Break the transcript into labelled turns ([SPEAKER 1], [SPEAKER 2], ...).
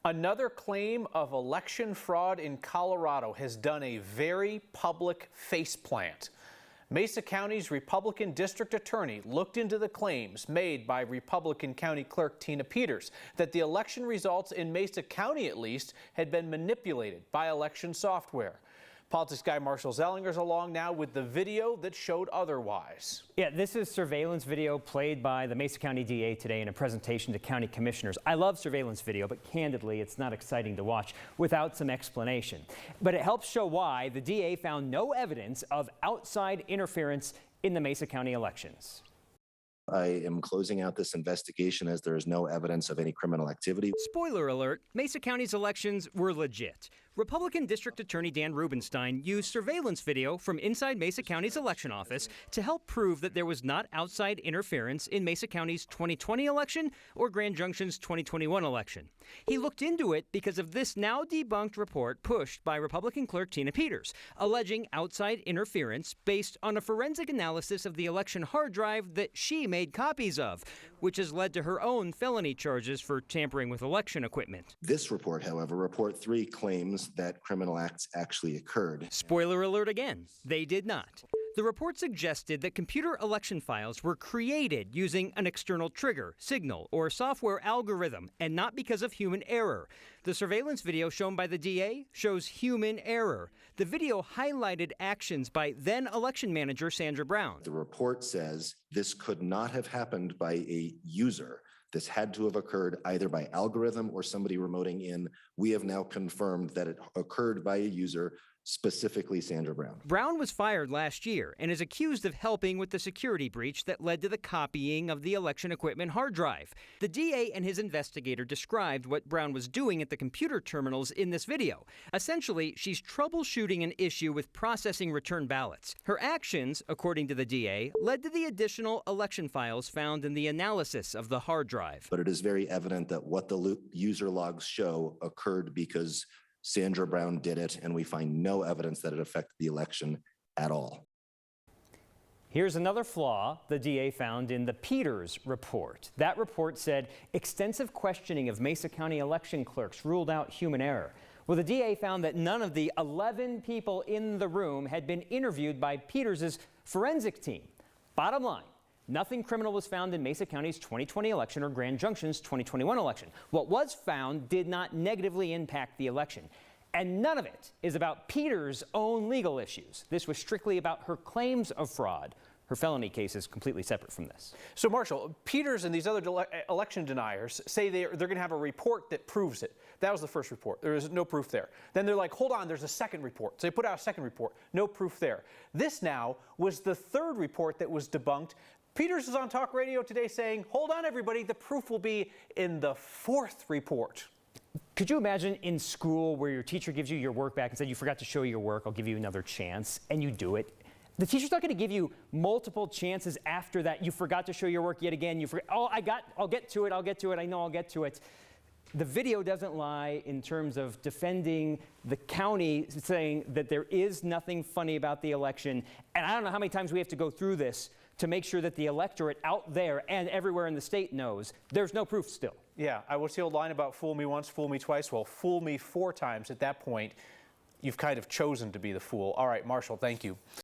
[SPEAKER 1] Another claim of election fraud in Colorado has done a very public faceplant. Mesa County's Republican district attorney looked into the claims made by Republican County Clerk Tina Peters that the election results in Mesa County, at least, had been manipulated by election software. Politics guy Marshall Zellinger's along now with the video that showed otherwise.
[SPEAKER 2] Yeah, this is surveillance video played by the Mesa County DA today in a presentation to county commissioners. I love surveillance video, but candidly, it's not exciting to watch without some explanation. But it helps show why the DA found no evidence of outside interference in the Mesa County elections.
[SPEAKER 3] I am closing out this investigation as there is no evidence of any criminal activity.
[SPEAKER 2] Spoiler alert, Mesa County's elections were legit. Republican District Attorney Dan Rubenstein used surveillance video from inside Mesa County's election office to help prove that there was not outside interference in Mesa County's 2020 election or Grand Junction's 2021 election. He looked into it because of this now debunked report pushed by Republican Clerk Tina Peters, alleging outside interference based on a forensic analysis of the election hard drive that she made copies of, which has led to her own felony charges for tampering with election equipment.
[SPEAKER 3] This report, however, Report 3 claims that criminal acts actually occurred.
[SPEAKER 2] Spoiler alert again, they did not. The report suggested that computer election files were created using an external trigger, signal, or software algorithm, and not because of human error. The surveillance video shown by the DA shows human error. The video highlighted actions by then election manager Sandra Brown.
[SPEAKER 3] The report says this could not have happened by a user. This had to have occurred either by algorithm or somebody remoting in. We have now confirmed that it occurred by a user, specifically Sandra Brown.
[SPEAKER 2] Brown was fired last year and is accused of helping with the security breach that led to the copying of the election equipment hard drive. The DA and his investigator described what Brown was doing at the computer terminals in this video. Essentially, she's troubleshooting an issue with processing return ballots. Her actions, according to the DA, led to the additional election files found in the analysis of the hard drive.
[SPEAKER 3] But it is very evident that what the user logs show occurred because Sandra Brown did it, and we find no evidence that it affected the election at all.
[SPEAKER 2] Here's another flaw the DA found in the Peters report. That report said extensive questioning of Mesa County election clerks ruled out human error. Well, the DA found that none of the 11 people in the room had been interviewed by Peters' forensic team. Bottom line, nothing criminal was found in Mesa County's 2020 election or Grand Junction's 2021 election. What was found did not negatively impact the election. And none of it is about Peters' own legal issues. This was strictly about her claims of fraud. Her felony case is completely separate from this.
[SPEAKER 1] So, Marshall, Peters and these other election deniers say they're going to have a report that proves it. That was the first report. There is no proof there. Then they're like, hold on, there's a second report. So they put out a second report. No proof there. This now was the third report that was debunked. Peters is on talk radio today saying, hold on, everybody, the proof will be in the fourth report.
[SPEAKER 2] Could you imagine in school where your teacher gives you your work back and said, you forgot to show your work, I'll give you another chance, and you do it? The teacher's not going to give you multiple chances after that. You forgot to show your work yet again. I'll get to it, I know I'll get to it. The video doesn't lie in terms of defending the county, saying that there is nothing funny about the election. And I don't know how many times we have to go through this to make sure that the electorate out there and everywhere in the state knows there's no proof still.
[SPEAKER 1] Yeah, I will see a line about fool me once, fool me twice. Well, fool me 4 times at that point. You've kind of chosen to be the fool. All right, Marshall, thank you.